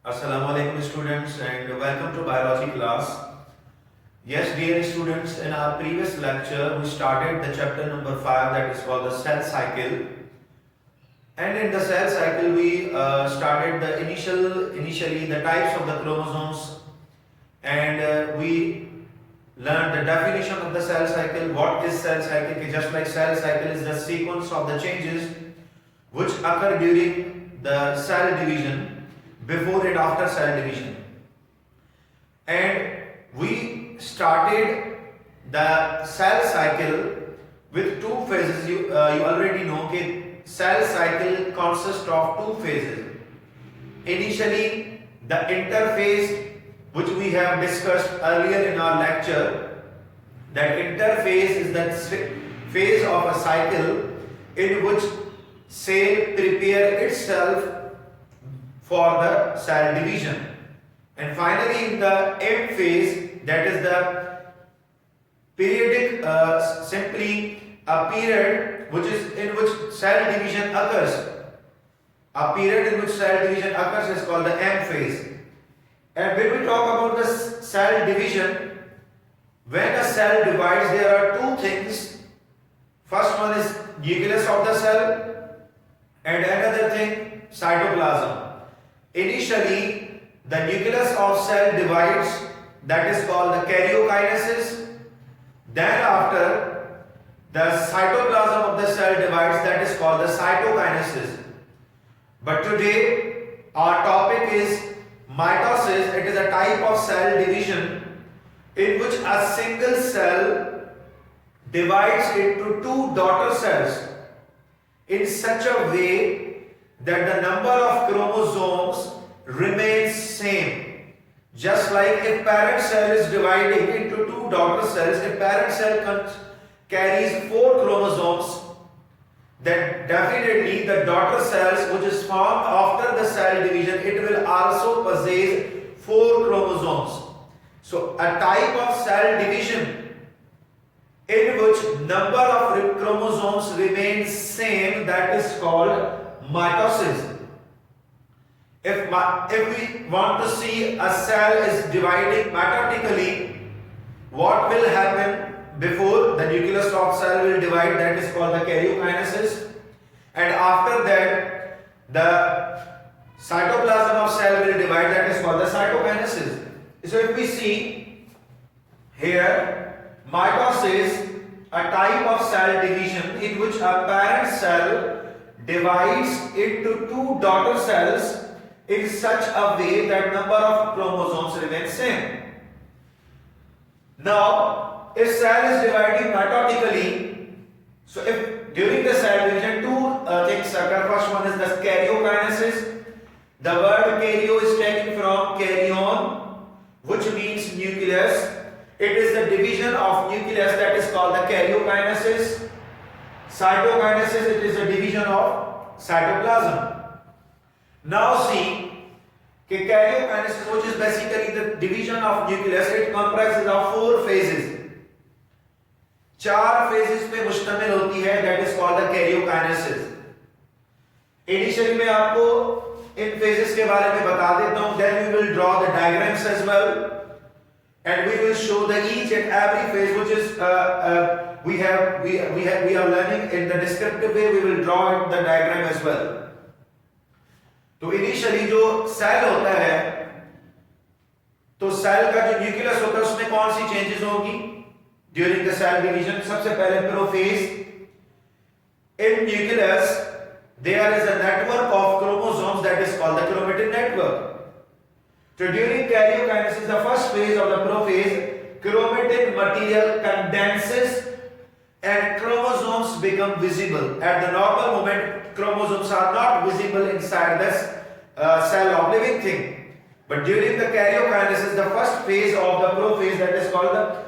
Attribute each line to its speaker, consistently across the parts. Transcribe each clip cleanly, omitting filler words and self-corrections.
Speaker 1: Assalamu alaikum students and welcome to biology class. Yes dear students, in our previous lecture we started the chapter number 5 that is called the cell cycle, and in the cell cycle we started the initially the types of the chromosomes, and we learned the definition of the cell cycle. What is cell cycle? Just like cell cycle is the sequence of the changes which occur during the cell division, before and after cell division. And we started the cell cycle with two phases. You already know that cell cycle consists of two phases. Initially the interphase, which we have discussed earlier in our lecture, that interphase is that phase of a cycle in which cell prepare itself for the cell division. And finally in the M phase, that is the periodic, simply a period which is in which cell division occurs. A period in which cell division occurs is called the M phase. And when we talk about the cell division, when a cell divides, there are two things. First one is nucleus of the cell, and another thing cytoplasm. Initially, the nucleus of cell divides, that is called the karyokinesis. Then after, the cytoplasm of the cell divides, that is called the cytokinesis. But today, our topic is mitosis. It is a type of cell division in which a single cell divides into two daughter cells in such a way that the number of chromosomes remains same. Just like if parent cell is dividing into two daughter cells, if parent cell carries 4 chromosomes, then definitely the daughter cells which is formed after the cell division, it will also possess 4 chromosomes. So a type of cell division in which number of chromosomes remains same, that is called mitosis. If we want to see a cell is dividing mitotically, what will happen before the nucleus of cell will divide? That is called the karyokinesis, and after that the cytoplasm of cell will divide, that is called the cytokinesis. So if we see here, mitosis, a type of cell division in which a parent cell divides into two daughter cells in such a way that number of chromosomes remain same. Now, if cell is dividing mitotically, so if during the cell division two things occur. First one is the karyokinesis. The word karyo is taken from karyon, which means nucleus. It is the division of nucleus, that is called the karyokinesis. Cytokinesis, it is a division of cytoplasm. Now see, karyokinesis, which is basically the division of nucleus, it comprises of 4 phases. 4 phases पे मुश्तमिल होती है, that is called the karyokinesis. Initially मैं आपको इन phases के बारे में बता देता हूँ, then we will draw the diagrams as well, and we will show the each and every phase which is we are learning in the descriptive way. We will draw the diagram as well. तो initially जो cell होता है, तो cell का जो nucleus होता है उसमें कौन सी चेंजेस होगी ड्यूरिंग द सेल डिवीजन? सबसे पहले prophase. In nucleus there is a network of chromosomes that is called the chromatin network. So during karyokinesis, the first phase of the prophase, chromatin material condenses and chromosomes become visible. At the normal moment, chromosomes are not visible inside this cell of living thing. But during the karyokinesis, the first phase of the prophase, that is called the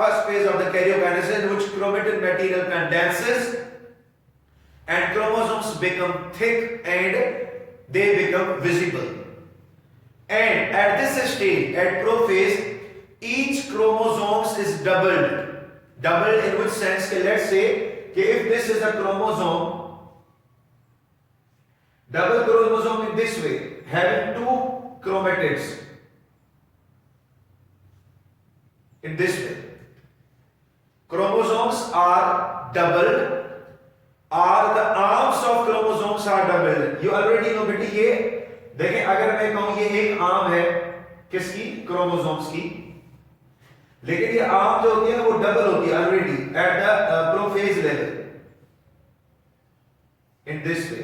Speaker 1: first phase of the karyokinesis, in which chromatin material condenses and chromosomes become thick and they become visible. And at this stage, at prophase, each chromosome is doubled. Doubled in which sense? Let's say if this is a chromosome, double chromosome in this way, having two chromatids in this way. Chromosomes are doubled, or the arms of chromosomes are doubled. You already know बेटी, ये देखें, अगर मैं कहूं ये एक arm है किसकी, क्रोमोसोम्स की, लेकिन ये आर्म जो होती है वो डबल होती है already at the prophase level in this वे.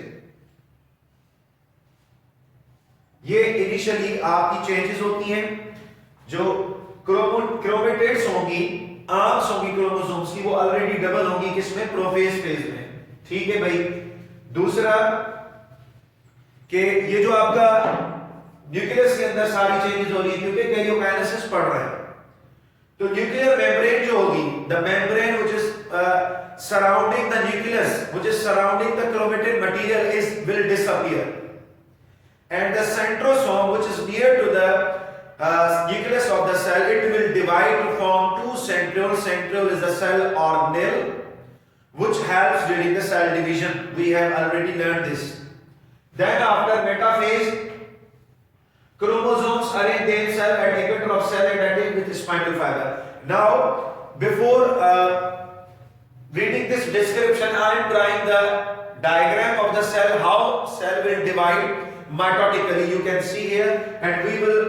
Speaker 1: ये इनिशियली आपकी चेंजेस होती हैं. जो क्रोमेटिड्स होंगी, आर्म्स होंगी क्रोमोसोम्स की, वो ऑलरेडी डबल होंगी किसमें, प्रोफेज फेज में. ठीक है भाई. दूसरा कि ये जो आपका न्यूक्लियस के अंदर सारी चेंजेस हो रही है क्योंकि कैरियोकाइनेसिस पढ़ रहे हैं. तो न्यूक्लियर मेम्ब्रेन जो होगी, the membrane which is surrounding the nucleus, which is surrounding the chromatin material is will disappear, and the centrosome which is near to the nucleus of the cell, it will divide to form two centrioles. Centriole is the cell organelle which helps during the cell division. We have already learned this. Then after metaphase, chromosomes arrange themselves at equator of cell and attach with spindle fiber. Now before reading this description, I am drawing the diagram of the cell, how cell will divide mitotically. You can see here, and we will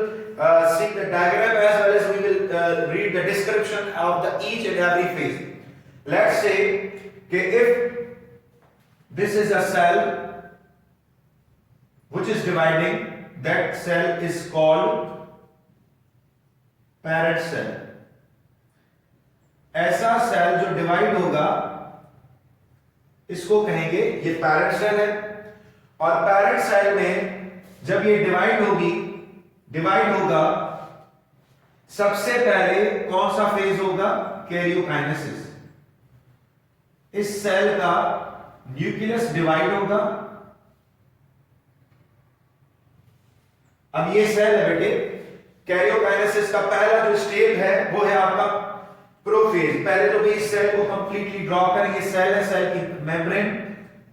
Speaker 1: see the diagram as well as we will read the description of the each and every phase. Let's say that if this is a cell which is dividing, that cell is called parent cell. ऐसा cell जो divide होगा इसको कहेंगे ये parent cell है. और parent cell में जब ये डिवाइड होगा सबसे पहले कौन सा फेज होगा, कैरियोकाइनेसिस. इस सेल का न्यूक्लियस डिवाइड होगा. अब ये सेल है बेटे, कैरियोकाइनेसिस का पहला जो स्टेप है वो है आपका प्रोफेज. पहले तो भी इस सेल को कंप्लीटली ड्रॉ करेंगे. सेल है, सेल की मेम्ब्रेन,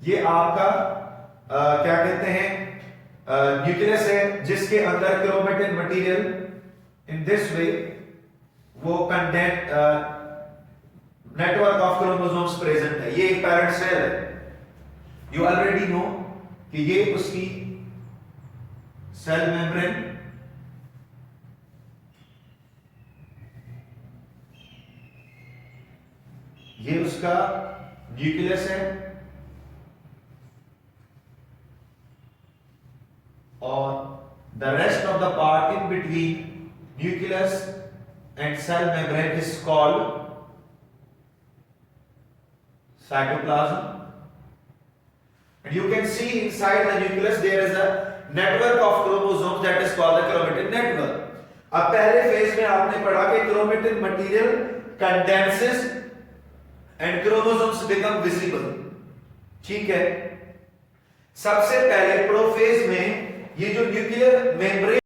Speaker 1: ये आपका क्या कहते हैं, न्यूक्लियस है जिसके अंदर chromatin material in this way वो content network of chromosomes present है. ये एक पैरेंट सेल है. यू ऑलरेडी नो कि ये उसकी सेल मेम्ब्रेन, ये उसका न्यूक्लियस है, और the rest of the part in between nucleus and cell membrane is called cytoplasm. And you can see inside the nucleus there is a network of chromosomes that is called the chromatin network. अब पहले phase में आपने पढ़ा कि chromatin material condenses and chromosomes become visible. ठीक है. सबसे पहले प्रोफेज में ये जो न्यूक्लियर मेम्ब्रेन